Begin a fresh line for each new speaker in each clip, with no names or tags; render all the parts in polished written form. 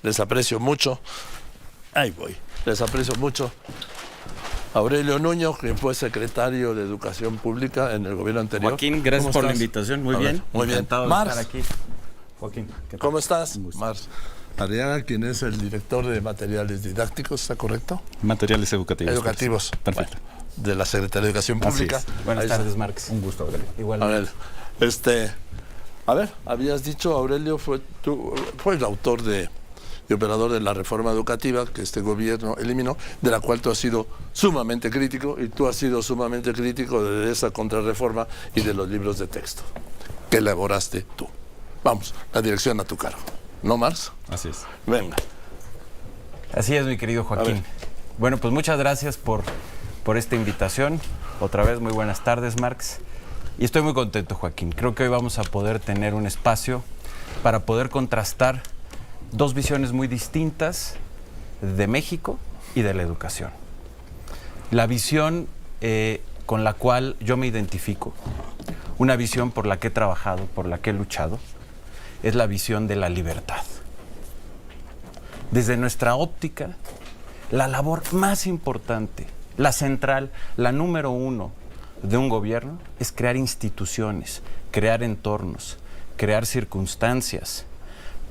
les aprecio mucho. Ahí voy. Les aprecio mucho. Aurelio Nuño, que fue secretario de Educación Pública en el gobierno anterior.
Joaquín, gracias por la invitación. Muy bien.
Muy bien.
Encantado de estar aquí.
Joaquín, ¿cómo estás? Mars Arriaga, quien es el director de materiales didácticos, ¿está correcto?
Materiales educativos.
Educativos.
Perfecto.
Bueno, de la Secretaría de Educación Pública.
Buenas tardes, Marx.
Un gusto, Aurelio.
Igualmente.
A ver, habías dicho, Aurelio, fue el autor y operador de la reforma educativa que este gobierno eliminó, de la cual tú has sido sumamente crítico, y tú has sido sumamente crítico de esa contrarreforma y de los libros de texto que elaboraste tú. Vamos, la dirección a tu cargo. ¿No, Marx?
Así es.
Venga.
Así es, mi querido Joaquín. Bueno, pues muchas gracias por esta invitación. Otra vez, muy buenas tardes, Marx. Y estoy muy contento, Joaquín. Creo que hoy vamos a poder tener un espacio para poder contrastar dos visiones muy distintas de México y de la educación. La visión con la cual yo me identifico, una visión por la que he trabajado, por la que he luchado, es la visión de la libertad. Desde nuestra óptica, la labor más importante, la central, la número uno de un gobierno es crear instituciones, crear entornos, crear circunstancias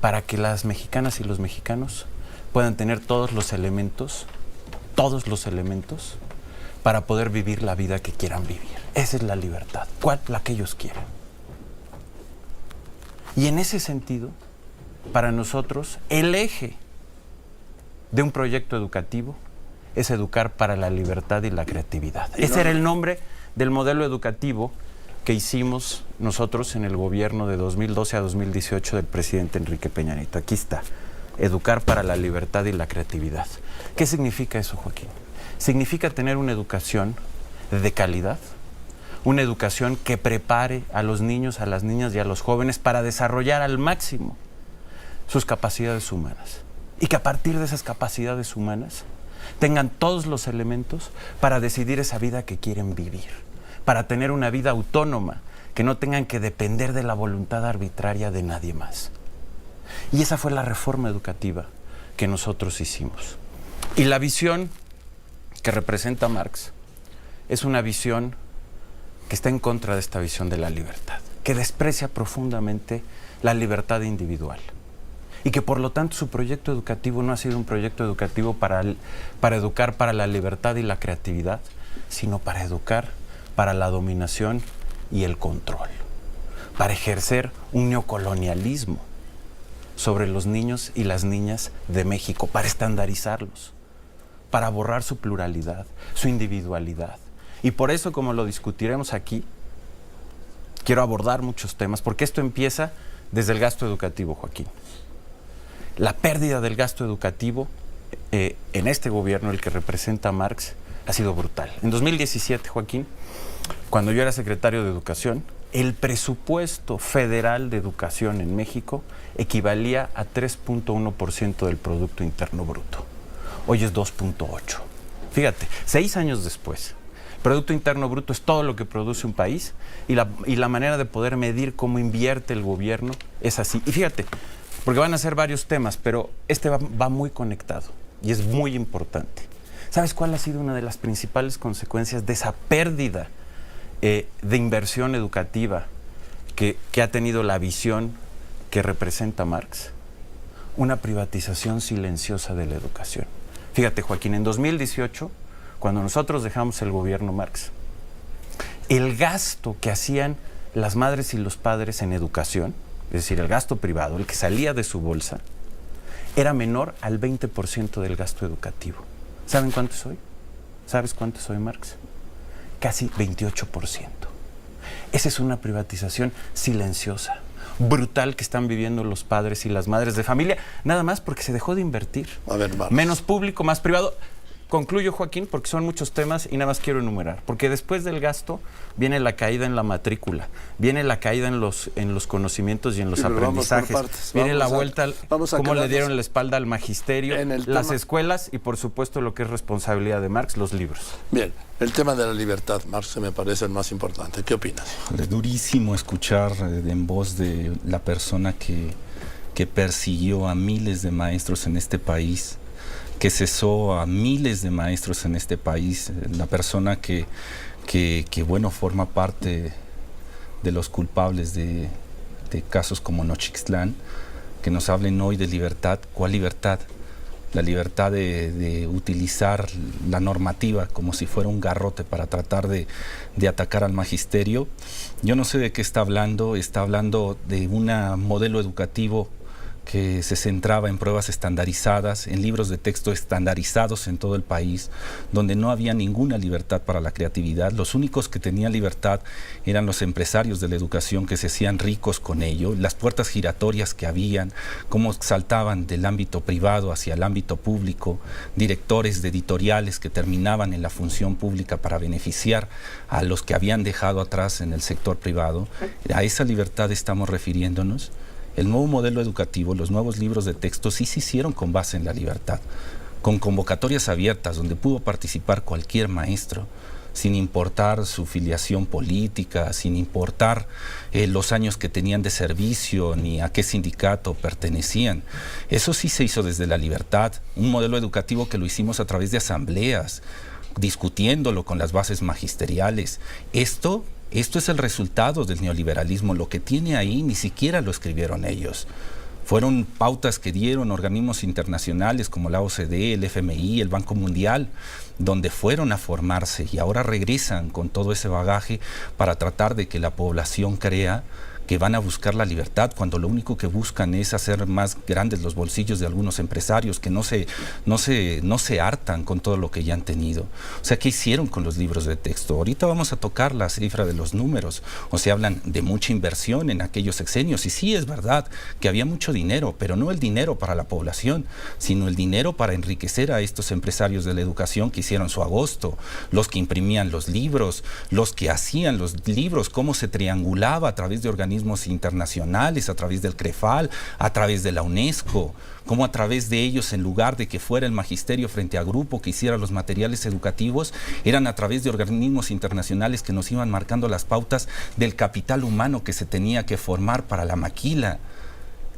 para que las mexicanas y los mexicanos puedan tener todos los elementos para poder vivir la vida que quieran vivir. Esa es la libertad. ¿Cuál? La que ellos quieran. Y en ese sentido, para nosotros, el eje de un proyecto educativo es educar para la libertad y la creatividad. Ese era el nombre del modelo educativo que hicimos nosotros en el gobierno de 2012 a 2018 del presidente Enrique Peña Nieto. Aquí está, educar para la libertad y la creatividad. ¿Qué significa eso, Joaquín? Significa tener una educación de calidad, una educación que prepare a los niños, a las niñas y a los jóvenes para desarrollar al máximo sus capacidades humanas. Y que a partir de esas capacidades humanas tengan todos los elementos para decidir esa vida que quieren vivir, para tener una vida autónoma, que no tengan que depender de la voluntad arbitraria de nadie más. Y esa fue la reforma educativa que nosotros hicimos. Y la visión que representa Marx es una visión que está en contra de esta visión de la libertad, que desprecia profundamente la libertad individual y que por lo tanto su proyecto educativo no ha sido un proyecto educativo para educar para la libertad y la creatividad, sino para educar para la dominación y el control, para ejercer un neocolonialismo sobre los niños y las niñas de México, para estandarizarlos, para borrar su pluralidad, su individualidad. Y por eso, como lo discutiremos aquí, quiero abordar muchos temas, porque esto empieza desde el gasto educativo, Joaquín. La pérdida del gasto educativo en este gobierno, el que representa a Marx, ha sido brutal. En 2017, Joaquín, cuando yo era secretario de Educación, el presupuesto federal de educación en México equivalía a 3.1% del Producto Interno Bruto. Hoy es 2.8%. Fíjate, 6 años después, Producto Interno Bruto es todo lo que produce un país y la manera de poder medir cómo invierte el gobierno es así. Y fíjate, porque van a ser varios temas, pero este va muy conectado y es muy importante. ¿Sabes cuál ha sido una de las principales consecuencias de esa pérdida de inversión educativa que ha tenido la visión que representa Marx? Una privatización silenciosa de la educación. Fíjate, Joaquín, en 2018, cuando nosotros dejamos el gobierno Marx, el gasto que hacían las madres y los padres en educación, es decir, el gasto privado, el que salía de su bolsa, era menor al 20% del gasto educativo. ¿Saben cuánto es hoy? ¿Sabes cuánto es hoy, Marx? Casi 28%. Esa es una privatización silenciosa, brutal, que están viviendo los padres y las madres de familia, nada más porque se dejó de invertir.
A ver, Marx.
Menos público, más privado. Concluyo, Joaquín, porque son muchos temas y nada más quiero enumerar. Porque después del gasto viene la caída en la matrícula, viene la caída en los conocimientos y en los aprendizajes, viene la vuelta, cómo le dieron la espalda al magisterio, las escuelas y, por supuesto, lo que es responsabilidad de Marx, los libros.
Bien, el tema de la libertad, Marx, me parece el más importante. ¿Qué opinas?
Es durísimo escuchar en voz de la persona que que persiguió a miles de maestros en este país, que cesó a miles de maestros en este país, la persona que bueno, forma parte de los culpables de casos como Nochixtlán, que nos hablen hoy de libertad. ¿Cuál libertad? La libertad de utilizar la normativa como si fuera un garrote para tratar de atacar al magisterio. Yo no sé de qué está hablando de un modelo educativo que se centraba en pruebas estandarizadas, en libros de texto estandarizados en todo el país, donde no había ninguna libertad para la creatividad. Los únicos que tenían libertad eran los empresarios de la educación, que se hacían ricos con ello, las puertas giratorias que habían, cómo saltaban del ámbito privado hacia el ámbito público, directores de editoriales que terminaban en la función pública para beneficiar a los que habían dejado atrás en el sector privado. A esa libertad estamos refiriéndonos. El nuevo modelo educativo, los nuevos libros de texto sí se hicieron con base en la libertad, con convocatorias abiertas donde pudo participar cualquier maestro, sin importar su filiación política, sin importar los años que tenían de servicio ni a qué sindicato pertenecían. Eso sí se hizo desde la libertad, un modelo educativo que lo hicimos a través de asambleas, discutiéndolo con las bases magisteriales. Esto es el resultado del neoliberalismo. Lo que tiene ahí ni siquiera lo escribieron ellos. Fueron pautas que dieron organismos internacionales como la OCDE, el FMI, el Banco Mundial, donde fueron a formarse y ahora regresan con todo ese bagaje para tratar de que la población crea que van a buscar la libertad, cuando lo único que buscan es hacer más grandes los bolsillos de algunos empresarios que no se hartan con todo lo que ya han tenido. O sea, ¿qué hicieron con los libros de texto? Ahorita vamos a tocar la cifra de los números, o sea, hablan de mucha inversión en aquellos sexenios, y sí es verdad que había mucho dinero, pero no el dinero para la población, sino el dinero para enriquecer a estos empresarios de la educación que hicieron su agosto, los que imprimían los libros, los que hacían los libros, cómo se triangulaba a través de organismos internacionales, a través del CREFAL, a través de la UNESCO, como a través de ellos, en lugar de que fuera el magisterio frente a grupo que hiciera los materiales educativos, eran a través de organismos internacionales que nos iban marcando las pautas del capital humano que se tenía que formar para la maquila.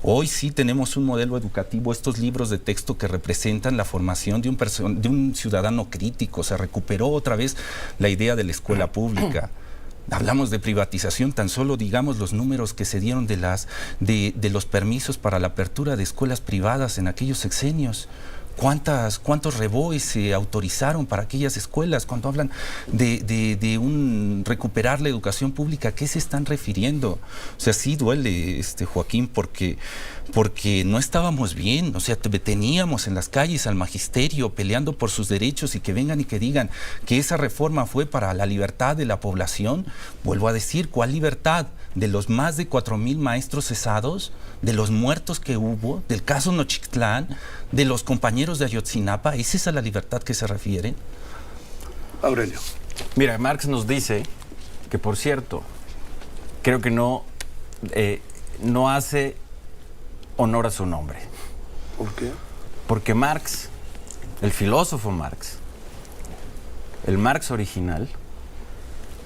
Hoy sí tenemos un modelo educativo, estos libros de texto que representan la formación de un ciudadano crítico. Se recuperó otra vez la idea de la escuela pública. Hablamos de privatización, tan solo digamos los números que se dieron de los permisos para la apertura de escuelas privadas en aquellos sexenios. ¿Cuántos reboes se autorizaron para aquellas escuelas? Cuando hablan de recuperar la educación pública, ¿a qué se están refiriendo? O sea, sí duele, Joaquín, porque no estábamos bien. O sea, teníamos en las calles al magisterio peleando por sus derechos, y que vengan y que digan que esa reforma fue para la libertad de la población. Vuelvo a decir, ¿cuál libertad? De los más de 4,000 maestros cesados, de los muertos que hubo, del caso Nochixtlán, de los compañeros de Ayotzinapa. ¿Es esa la libertad que se refiere?
Aurelio.
Mira, Marx nos dice que, por cierto, creo que no hace honor a su nombre.
¿Por qué?
Porque Marx, el filósofo Marx, el Marx original,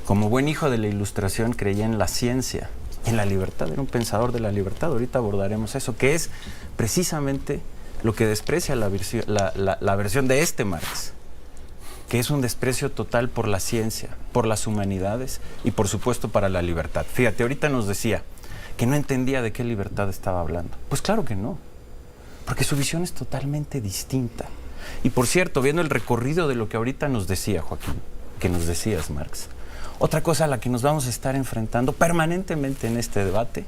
como buen hijo de la Ilustración, creía en la ciencia, en la libertad. Era un pensador de la libertad. Ahorita abordaremos eso, que es precisamente lo que desprecia la versión de este Marx, que es un desprecio total por la ciencia, por las humanidades y, por supuesto, para la libertad. Fíjate, ahorita nos decía que no entendía de qué libertad estaba hablando. Pues claro que no, porque su visión es totalmente distinta. Y, por cierto, viendo el recorrido de lo que ahorita nos decía Joaquín, que nos decías, Marx, otra cosa a la que nos vamos a estar enfrentando permanentemente en este debate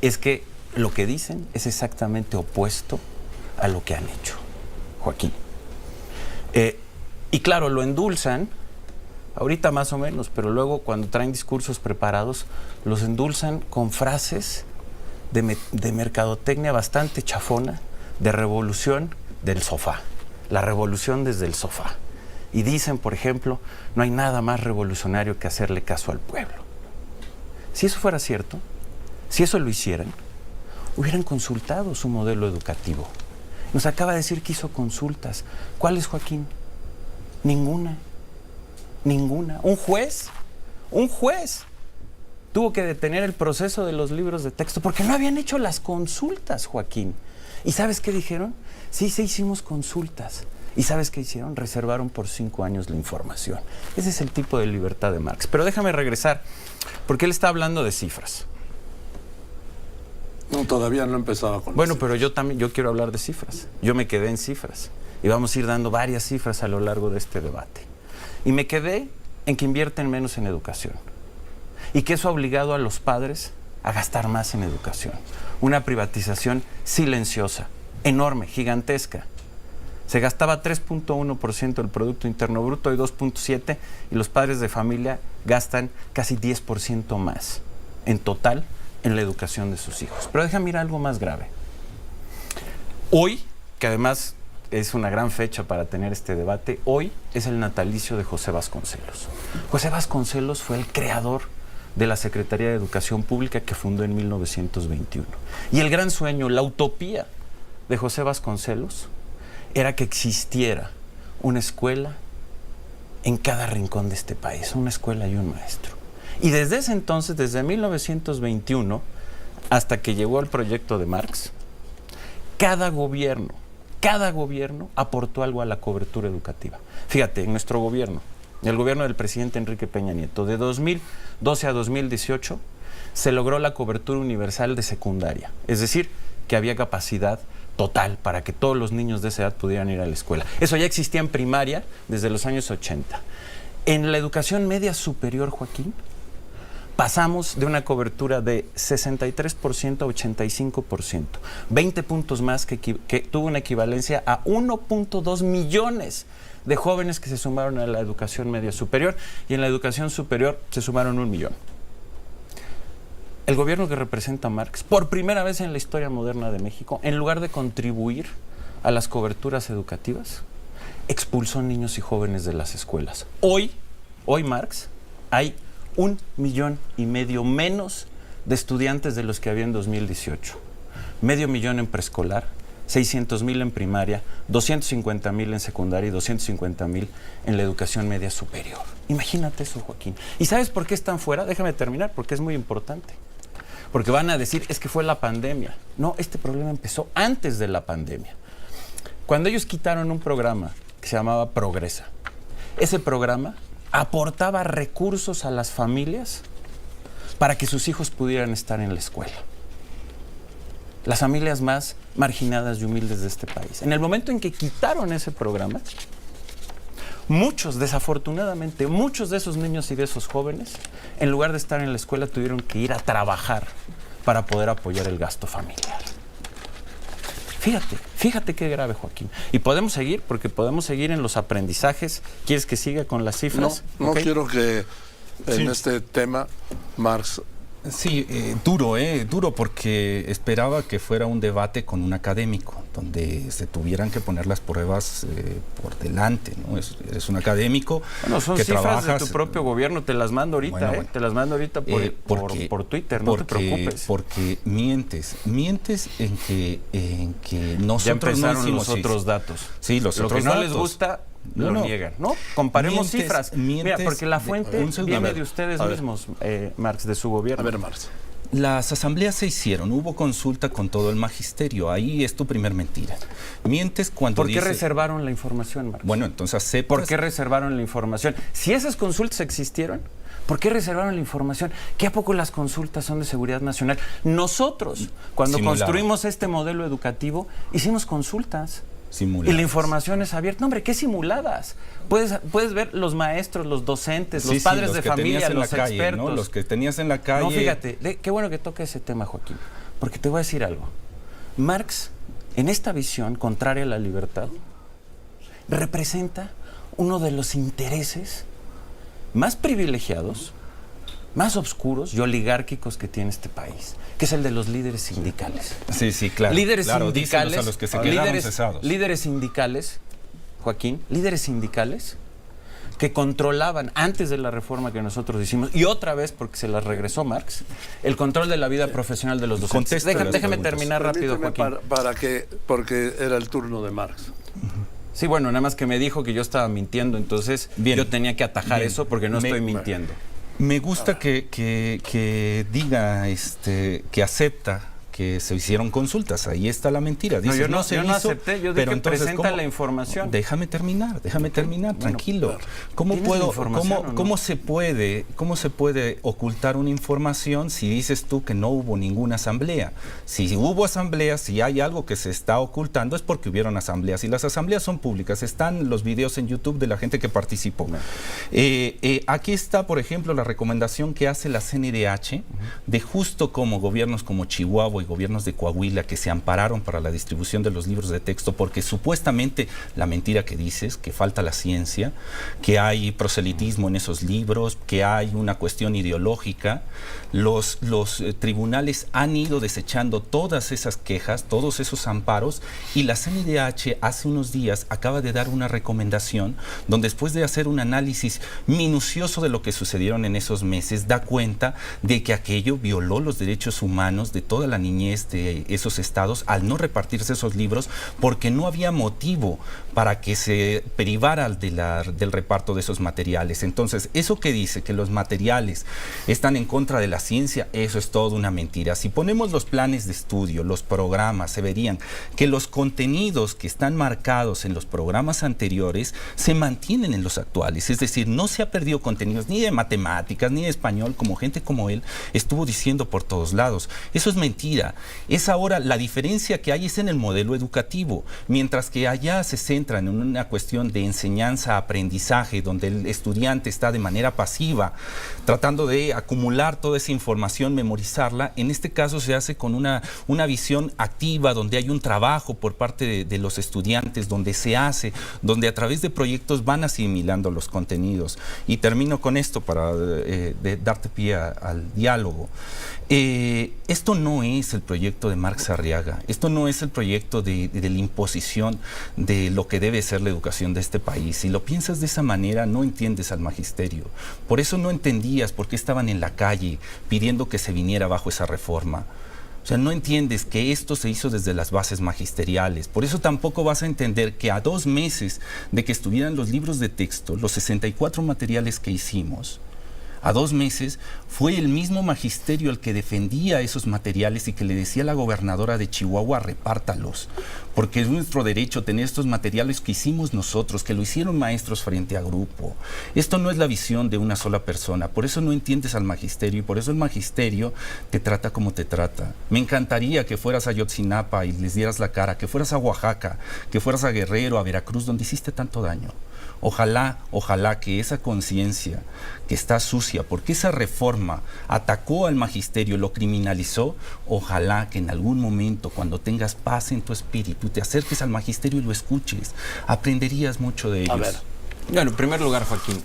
es que lo que dicen es exactamente opuesto a lo que han hecho, Joaquín. Y claro, lo endulzan, ahorita más o menos, pero luego cuando traen discursos preparados, los endulzan con frases de mercadotecnia bastante chafona, de revolución del sofá, la revolución desde el sofá. Y dicen, por ejemplo, no hay nada más revolucionario que hacerle caso al pueblo. Si eso fuera cierto, si eso lo hicieran, hubieran consultado su modelo educativo. Nos acaba de decir que hizo consultas. ¿Cuáles, Joaquín? Ninguna. Un juez tuvo que detener el proceso de los libros de texto porque no habían hecho las consultas, Joaquín. ¿Y sabes qué dijeron? Sí, hicimos consultas. ¿Y sabes qué hicieron? Reservaron por 5 años la información. Ese es el tipo de libertad de Marx. Pero déjame regresar, porque él está hablando de cifras.
No, todavía no empezaba con
Bueno,
las
pero yo quiero hablar de cifras. Yo me quedé en cifras. Y vamos a ir dando varias cifras a lo largo de este debate. Y me quedé en que invierten menos en educación. Y que eso ha obligado a los padres a gastar más en educación. Una privatización silenciosa, enorme, gigantesca. Se gastaba 3.1% del Producto Interno Bruto y 2.7%, y los padres de familia gastan casi 10% más en total en la educación de sus hijos. Pero déjame ir a algo más grave. Hoy, que además es una gran fecha para tener este debate, hoy es el natalicio de José Vasconcelos. José Vasconcelos fue el creador de la Secretaría de Educación Pública que fundó en 1921. Y el gran sueño, la utopía de José Vasconcelos era que existiera una escuela en cada rincón de este país, una escuela y un maestro. Y desde ese entonces, desde 1921, hasta que llegó el proyecto de Marx, cada gobierno aportó algo a la cobertura educativa. Fíjate, en nuestro gobierno, el gobierno del presidente Enrique Peña Nieto, de 2012 a 2018, se logró la cobertura universal de secundaria. Es decir, que había capacidad total para que todos los niños de esa edad pudieran ir a la escuela. Eso ya existía en primaria desde los años 80. En la educación media superior, Joaquín, pasamos de una cobertura de 63% a 85%. 20 puntos más que tuvo una equivalencia a 1.2 millones de jóvenes que se sumaron a la educación media superior, y en la educación superior se sumaron 1 millón. El gobierno que representa a Marx, por primera vez en la historia moderna de México, en lugar de contribuir a las coberturas educativas, expulsó niños y jóvenes de las escuelas. Hoy Marx, hay 1,5 millones menos de estudiantes de los que había en 2018. 500,000 en preescolar, 600,000 en primaria, 250,000 en secundaria y 250,000 en la educación media superior. Imagínate eso, Joaquín. ¿Y sabes por qué están fuera? Déjame terminar, porque es muy importante. Porque van a decir, es que fue la pandemia. No, este problema empezó antes de la pandemia. Cuando ellos quitaron un programa que se llamaba Progresa, ese programa aportaba recursos a las familias para que sus hijos pudieran estar en la escuela. Las familias más marginadas y humildes de este país. En el momento en que quitaron ese programa, desafortunadamente, muchos de esos niños y de esos jóvenes, en lugar de estar en la escuela, tuvieron que ir a trabajar para poder apoyar el gasto familiar. Fíjate qué grave, Joaquín. Y podemos seguir, porque podemos seguir en los aprendizajes. ¿Quieres que siga con las cifras?
No,
¿Okay?
quiero que en este tema Marx...
Sí, duro porque esperaba que fuera un debate con un académico, donde se tuvieran que poner las pruebas por delante, ¿no? Es un académico.
Bueno, son
que
cifras
trabajas,
de tu propio gobierno, te las mando ahorita, bueno. Te las mando ahorita por Twitter, no te preocupes.
Porque mientes en que nosotros
ya empezaron
no hicimos
los otros datos.
Sí, los
Lo
otros
que no
datos.
les gusta... Lo niegan, ¿no? Comparemos cifras. Mira, porque la fuente viene de ustedes mismos, Marx, de su gobierno.
A ver, Marx.
Las asambleas se hicieron, hubo consulta con todo el magisterio. Ahí es tu primer mentira. Mientes cuando dices...
¿Por qué reservaron la información, Marx?
Bueno, entonces aceptas...
¿Por qué reservaron la información? Si esas consultas existieron, ¿por qué reservaron la información? ¿Qué a poco las consultas son de seguridad nacional? Nosotros, cuando construimos este modelo educativo, hicimos consultas.
Simuladas.
Y la información es abierta. No, hombre, ¿qué simuladas? Puedes ver los maestros, los docentes, los padres de familia, los expertos.
¿No? Los que tenías en la calle.
No, fíjate, qué bueno que toca ese tema, Joaquín. Porque te voy a decir algo. Marx, en esta visión contraria a la libertad, representa uno de los intereses más privilegiados, más oscuros y oligárquicos que tiene este país, que es el de los líderes sindicales.
Sí, claro.
Líderes
sindicales, a los que se quedaron cesados.
Líderes sindicales, Joaquín, líderes sindicales que controlaban antes de la reforma que nosotros hicimos, y otra vez porque se las regresó Marx, el control de la vida profesional de los docentes. Déjame terminar rápido, Joaquín.
Porque era el turno de Marx.
Sí, bueno, nada más que me dijo que yo estaba mintiendo, entonces yo tenía que atajar eso porque no estoy mintiendo.
Me gusta que diga que acepta que se hicieron consultas. Ahí está la mentira. Dice,
yo no acepté, yo dije, presenta la información.
Déjame terminar, tranquilo.
Bueno,
¿Cómo se puede ocultar una información si dices tú que no hubo ninguna asamblea? Si hubo asambleas, si hay algo que se está ocultando, es porque hubieron asambleas. Y las asambleas son públicas. Están los videos en YouTube de la gente que participó. Aquí está, por ejemplo, la recomendación que hace la CNDH de justo como gobiernos como Chihuahua y gobiernos de Coahuila que se ampararon para la distribución de los libros de texto porque supuestamente la mentira que dices, que falta la ciencia, que hay proselitismo en esos libros, que hay una cuestión ideológica. Los tribunales han ido desechando todas esas quejas, todos esos amparos, y la CNDH hace unos días acaba de dar una recomendación donde después de hacer un análisis minucioso de lo que sucedieron en esos meses, da cuenta de que aquello violó los derechos humanos de toda la niñez de esos estados al no repartirse esos libros porque no había motivo para que se privara del reparto de esos materiales. Entonces, eso que dice que los materiales están en contra de la ciencia, eso es toda una mentira. Si ponemos los planes de estudio, los programas, se verían que los contenidos que están marcados en los programas anteriores se mantienen en los actuales. Es decir, no se ha perdido contenidos ni de matemáticas ni de español, como gente como él estuvo diciendo por todos lados. Eso es mentira. Es ahora la diferencia que hay es en el modelo educativo, mientras que allá se centran en una cuestión de enseñanza-aprendizaje, donde el estudiante está de manera pasiva, tratando de acumular toda esa información, memorizarla. En este caso se hace con una visión activa, donde hay un trabajo por parte de los estudiantes, donde a través de proyectos van asimilando los contenidos. Y termino con esto para darte pie al diálogo. Esto no es el proyecto de Marx Arriaga, esto no es el proyecto de la imposición de lo que debe ser la educación de este país. Si lo piensas de esa manera, no entiendes al magisterio. Por eso no entendías por qué estaban en la calle pidiendo que se viniera bajo esa reforma. O sea, no entiendes que esto se hizo desde las bases magisteriales. Por eso tampoco vas a entender que a 2 meses de que estuvieran los libros de texto, los 64 materiales que hicimos, a 2 meses fue el mismo magisterio el que defendía esos materiales y que le decía a la gobernadora de Chihuahua, repártalos, porque es nuestro derecho tener estos materiales que hicimos nosotros, que lo hicieron maestros frente a grupo. Esto no es la visión de una sola persona, por eso no entiendes al magisterio y por eso el magisterio te trata como te trata. Me encantaría que fueras a Ayotzinapa y les dieras la cara, que fueras a Oaxaca, que fueras a Guerrero, a Veracruz, donde hiciste tanto daño. Ojalá que esa conciencia que está sucia, porque esa reforma atacó al magisterio, lo criminalizó, ojalá que en algún momento, cuando tengas paz en tu espíritu, te acerques al magisterio y lo escuches. Aprenderías mucho de ellos.
A ver, bueno, en primer lugar, Joaquín,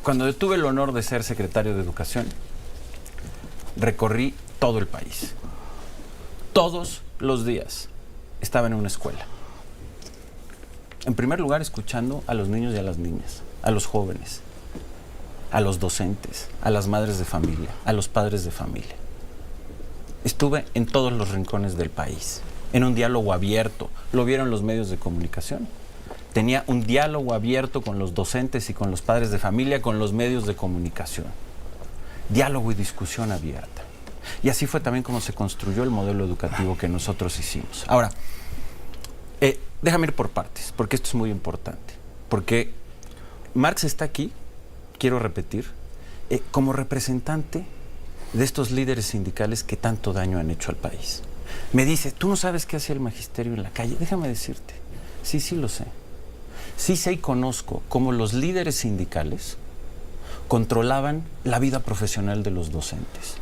cuando yo tuve el honor de ser secretario de Educación, recorrí todo el país. Todos los días estaba en una escuela. En primer lugar, escuchando a los niños y a las niñas, a los jóvenes, a los docentes, a las madres de familia, a los padres de familia. Estuve en todos los rincones del país, en un diálogo abierto. Lo vieron los medios de comunicación. Tenía un diálogo abierto con los docentes y con los padres de familia, con los medios de comunicación. Diálogo y discusión abierta. Y así fue también como se construyó el modelo educativo que nosotros hicimos. Ahora, déjame ir por partes, porque esto es muy importante. Porque Marx está aquí, quiero repetir, como representante de estos líderes sindicales que tanto daño han hecho al país. Me dice, ¿tú no sabes qué hacía el magisterio en la calle? Déjame decirte, sí lo sé. Sí sé y conozco cómo los líderes sindicales controlaban la vida profesional de los docentes,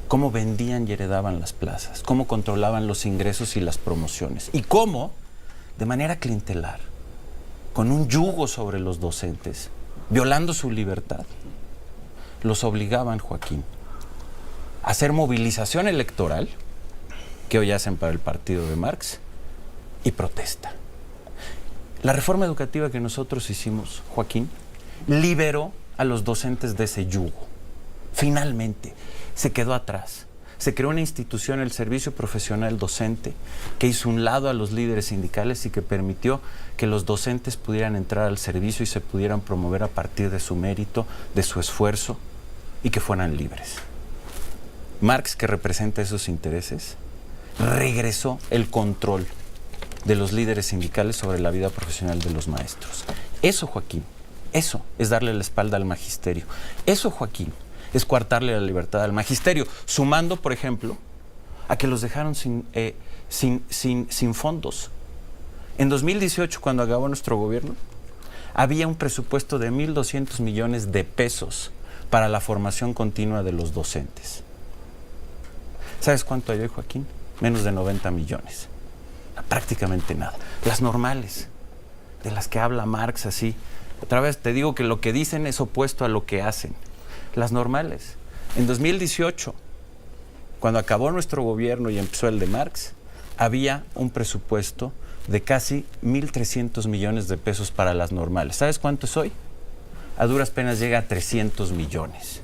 cómo vendían y heredaban las plazas, cómo controlaban los ingresos y las promociones, y cómo, de manera clientelar, con un yugo sobre los docentes, violando su libertad, los obligaban, Joaquín, a hacer movilización electoral, que hoy hacen para el partido de Marx, y protesta. La reforma educativa que nosotros hicimos, Joaquín, liberó a los docentes de ese yugo. Finalmente, se quedó atrás. Se creó una institución, el Servicio Profesional Docente, que hizo un lado a los líderes sindicales y que permitió que los docentes pudieran entrar al servicio y se pudieran promover a partir de su mérito, de su esfuerzo, y que fueran libres. Marx, que representa esos intereses, regresó el control de los líderes sindicales sobre la vida profesional de los maestros. Eso, Joaquín, eso es darle la espalda al magisterio. Eso, Joaquín, es coartarle la libertad al magisterio, sumando, por ejemplo, a que los dejaron sin fondos. En 2018, cuando acabó nuestro gobierno, había un presupuesto de 1.200 millones de pesos para la formación continua de los docentes. ¿Sabes cuánto hay hoy, Joaquín? Menos de 90 millones. Prácticamente nada. Las normales, de las que habla Marx así. Otra vez te digo que lo que dicen es opuesto a lo que hacen. Las normales. En 2018, cuando acabó nuestro gobierno y empezó el de Marx, había un presupuesto de casi 1.300 millones de pesos para las normales. ¿Sabes cuánto es hoy? A duras penas llega a 300 millones.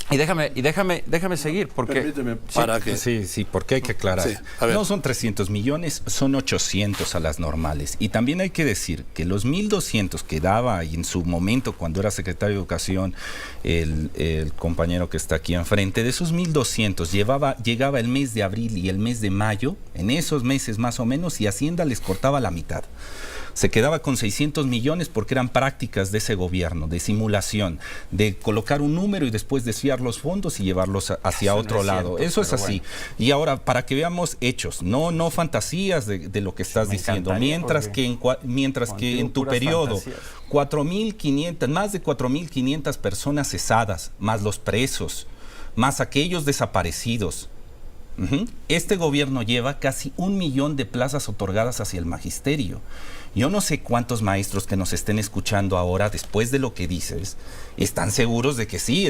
Y déjame seguir, porque...
Permíteme, para que...
Sí, porque hay que aclarar.
Sí,
no son 300 millones, son 800 a las normales. Y también hay que decir que los 1.200 que daba y en su momento, cuando era secretario de Educación, el compañero que está aquí enfrente, de esos 1.200 llegaba el mes de abril y el mes de mayo, en esos meses más o menos, y Hacienda les cortaba la mitad. Se quedaba con 600 millones porque eran prácticas de ese gobierno, de simulación, de colocar un número y después desviar los fondos y llevarlos hacia otro lado. Eso es así. Bueno. Y ahora, para que veamos hechos, no fantasías de lo que estás diciendo. Mientras que en tu periodo, 4.500, más de 4.500 personas cesadas, más los presos, más aquellos desaparecidos. Este gobierno lleva casi 1 millón de plazas otorgadas hacia el magisterio. Yo no sé cuántos maestros que nos estén escuchando ahora, después de lo que dices, están seguros de que sí,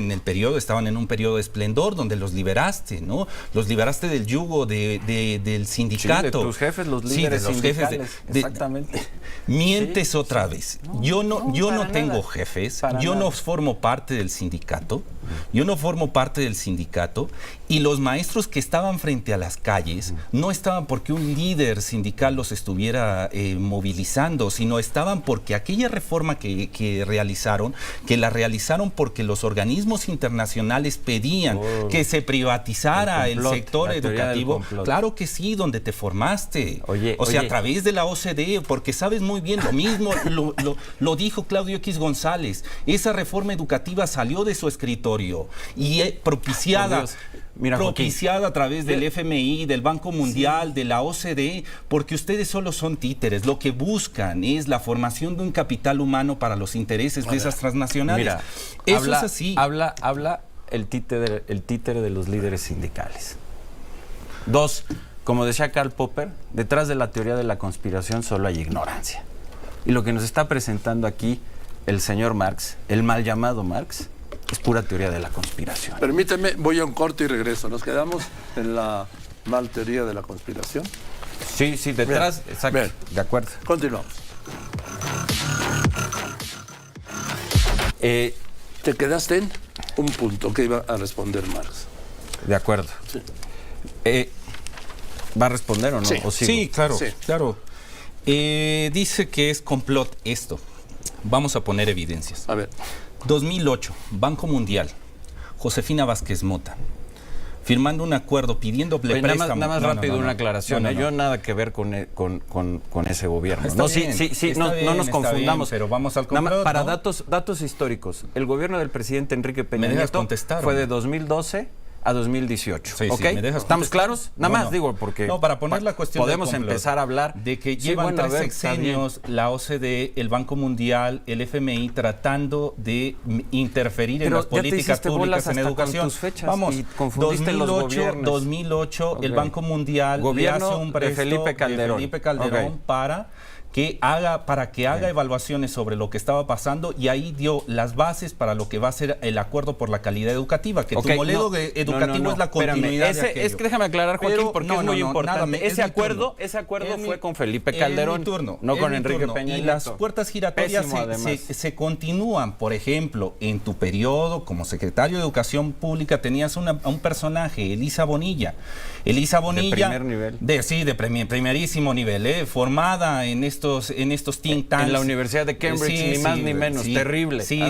estaban en un periodo de esplendor donde los liberaste, ¿no? Los liberaste del yugo del sindicato.
Sí, de tus jefes, los líderes sindicales.
Exactamente. Mientes otra vez. Yo no tengo jefes, no formo parte del sindicato. Yo no formo parte del sindicato y los maestros que estaban frente a las calles no estaban porque un líder sindical los estuviera movilizando, sino estaban porque aquella reforma que realizaron, que la realizaron porque los organismos internacionales pedían que se privatizara el sector educativo. Claro que sí, donde te formaste. A través de la OCDE, porque sabes muy bien, lo mismo lo dijo Claudio X González. Esa reforma educativa salió de su escritorio y propiciada a través del FMI, del Banco Mundial, de la OCDE, porque ustedes solo son títeres. Lo que buscan es la formación de un capital humano para los intereses de esas transnacionales.
Mira,
eso es así.
Habla el títere de los líderes sindicales. 2, como decía Karl Popper, detrás de la teoría de la conspiración solo hay ignorancia. Y lo que nos está presentando aquí el señor Marx, el mal llamado Marx, es pura teoría de la conspiración.
Permíteme, voy a un corte y regreso. ¿Nos quedamos en la mal teoría de la conspiración?
Sí, detrás, bien, exacto. Bien. De acuerdo.
Continuamos. Te quedaste en un punto que iba a responder Marx.
De acuerdo.
Sí.
¿Va a responder o no?
Sí,
¿O sigo?
Sí, claro. Dice que es complot esto. Vamos a poner evidencias.
A ver.
2008, Banco Mundial, Josefina Vázquez Mota, firmando un acuerdo pidiéndole préstamo.
Nada más rápido una aclaración. Yo nada que ver con ese gobierno. No nos confundamos.
Bien, pero vamos al complot,
para datos históricos, el gobierno del presidente Enrique Peña Nieto fue de 2012 a 2018. ¿Estamos claros? Nada más digo porque
para poner la cuestión
podemos empezar a hablar
de que llevan 3 sexenios la OCDE, el Banco Mundial, el FMI tratando de interferir en las políticas públicas en educación.
Vamos,
2008 el Banco Mundial le hace un préstamo
de Felipe Calderón
para para que haga evaluaciones sobre lo que estaba pasando, y ahí dio las bases para lo que va a ser el acuerdo por la calidad educativa, que tu modelo educativo es la continuidad de aquello.
Es que déjame aclarar, Joaquín,
Pero,
porque es muy importante. Ese acuerdo fue con Felipe Calderón, no con Enrique Peña Nieto.
Y las puertas giratorias se continúan. Por ejemplo, en tu periodo como secretario de Educación Pública tenías un personaje, Elisa Bonilla. Elisa Bonilla,
de primer nivel.
De primerísimo nivel, formada en estos think tanks.
En la Universidad de Cambridge, ni más ni menos, terrible.
Sí,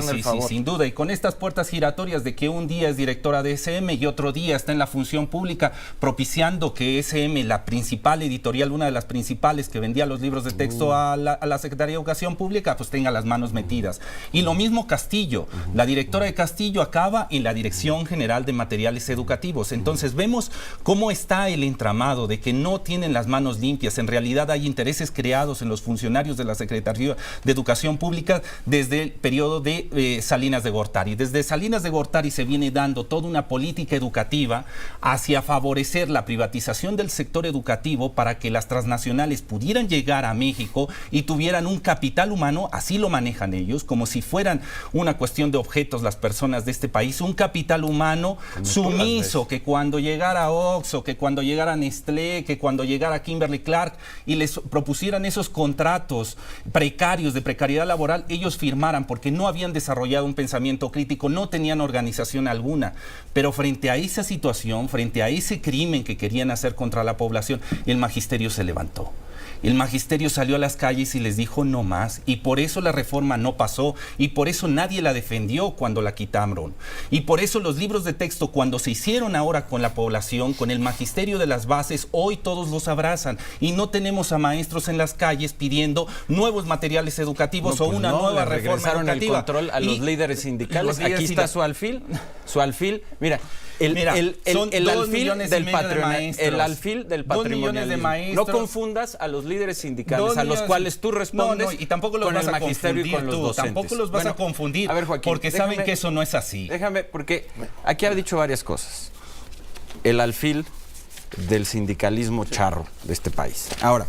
sin duda. Y con estas puertas giratorias de que un día es directora de SM y otro día está en la función pública, propiciando que SM, la principal editorial, una de las principales que vendía los libros de texto a la Secretaría de Educación Pública, pues tenga las manos metidas. Y lo mismo Castillo. La directora de Castillo acaba en la Dirección General de Materiales Educativos. Entonces vemos cómo está el entramado de que no tienen las manos limpias. En realidad hay intereses creados en los funcionarios de la Secretaría de Educación Pública desde el periodo de Salinas de Gortari. Desde Salinas de Gortari se viene dando toda una política educativa hacia favorecer la privatización del sector educativo para que las transnacionales pudieran llegar a México y tuvieran un capital humano, así lo manejan ellos, como si fueran una cuestión de objetos las personas de este país, un capital humano sumiso, que cuando llegara Oxxo, que cuando llegara Nestlé, que cuando llegara Kimberly Clark y les propusieran esos contratos precarios, de precariedad laboral, ellos firmaran, porque no habían desarrollado un pensamiento crítico, no tenían organización alguna. Pero frente a esa situación, frente a ese crimen que querían hacer contra la población, el magisterio se levantó. El magisterio salió a las calles y les dijo no más, y por eso la reforma no pasó, y por eso nadie la defendió cuando la quitaron, y por eso los libros de texto, cuando se hicieron ahora con la población, con el magisterio de las bases, hoy todos los abrazan, y no tenemos a maestros en las calles pidiendo nuevos materiales educativos nueva reforma
regresaron
educativa.
El control a los líderes sindicales. Aquí está su alfil, mira. El alfil del patrimonialismo. No confundas a los líderes sindicales, a los cuales tú respondes,
y tampoco los vas a confundir tú, tampoco los vas a confundir, Joaquín, porque saben que eso no es así.
Déjame, porque aquí ha dicho varias cosas. El alfil del sindicalismo charro de este país. Ahora,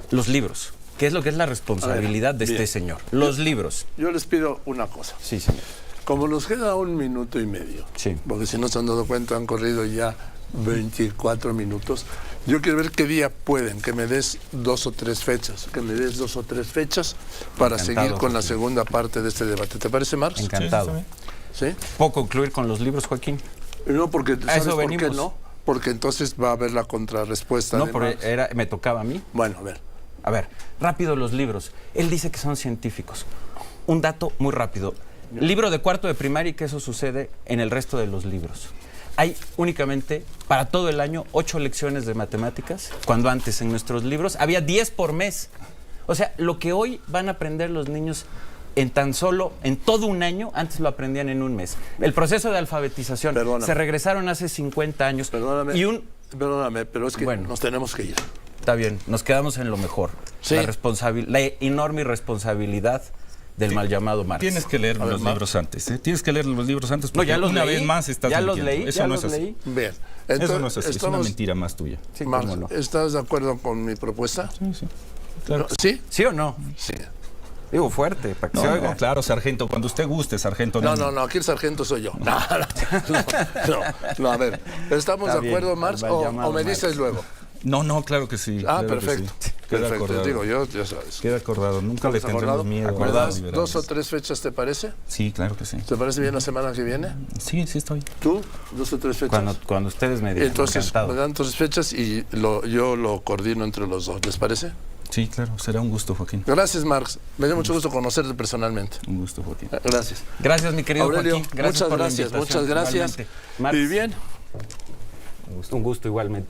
los libros. ¿Qué es lo que es la responsabilidad de este señor? Los libros.
Yo les pido una cosa.
Sí, señor.
Como nos queda 1 minuto y medio, porque si no se han dado cuenta han corrido ya 24 minutos, yo quiero ver qué día pueden, que me des 2 o 3 fechas, para seguir con la segunda parte de este debate. ¿Te parece, Marx?
Encantado.
¿Sí?
¿Puedo concluir con los libros, Joaquín?
No, porque ¿sabes por qué no? Porque entonces va a haber la contrarrespuesta.
No, porque me tocaba a mí.
Bueno,
a ver, rápido los libros. Él dice que son científicos. Un dato muy rápido. Libro de 4º de primaria, y que eso sucede en el resto de los libros. Hay únicamente, para todo el año, 8 lecciones de matemáticas, cuando antes en nuestros libros había 10 por mes. O sea, lo que hoy van a aprender los niños en todo un año, antes lo aprendían en un mes. El proceso de alfabetización, se regresaron hace 50 años.
Perdóname, pero es que nos tenemos que ir.
Está bien, nos quedamos en lo mejor. Sí. La enorme irresponsabilidad del mal llamado Marx.
Tienes que leer los libros antes, ¿eh? Tienes que leer los libros antes, porque una vez más estás mintiendo.
Ya los leí,
eso no es así.
Bien.
Entonces, eso no es así, es una mentira más tuya.
Sí,
Marx, ¿estás de acuerdo con mi propuesta?
Sí. Claro.
¿Sí?
¿Sí o no?
Sí.
Digo fuerte, para que se oiga.
Claro, sargento, cuando usted guste, sargento.
No, aquí el sargento soy yo. No, a ver, ¿estamos de acuerdo, Marx, o me dices luego?
No, claro que sí.
Ah, perfecto.
Sí. Queda acordado.
Digo, ya sabes.
Queda acordado. Nunca le tendremos miedo.
¿Me das 2 o 3 fechas, te parece?
Sí, claro que sí.
¿Te parece bien la semana que viene?
Sí, estoy.
¿Tú? 2 o 3 fechas.
Cuando ustedes me digan.
Entonces, me dan 3 fechas y yo lo coordino entre los dos. ¿Les parece?
Sí, claro. Será un gusto, Joaquín.
Gracias, Marx. Me dio mucho gusto conocerte personalmente.
Un gusto, Joaquín.
Gracias.
Gracias, mi querido
Aurelio,
Joaquín. Gracias
muchas gracias.
Igualmente.
Y bien.
Un gusto igualmente.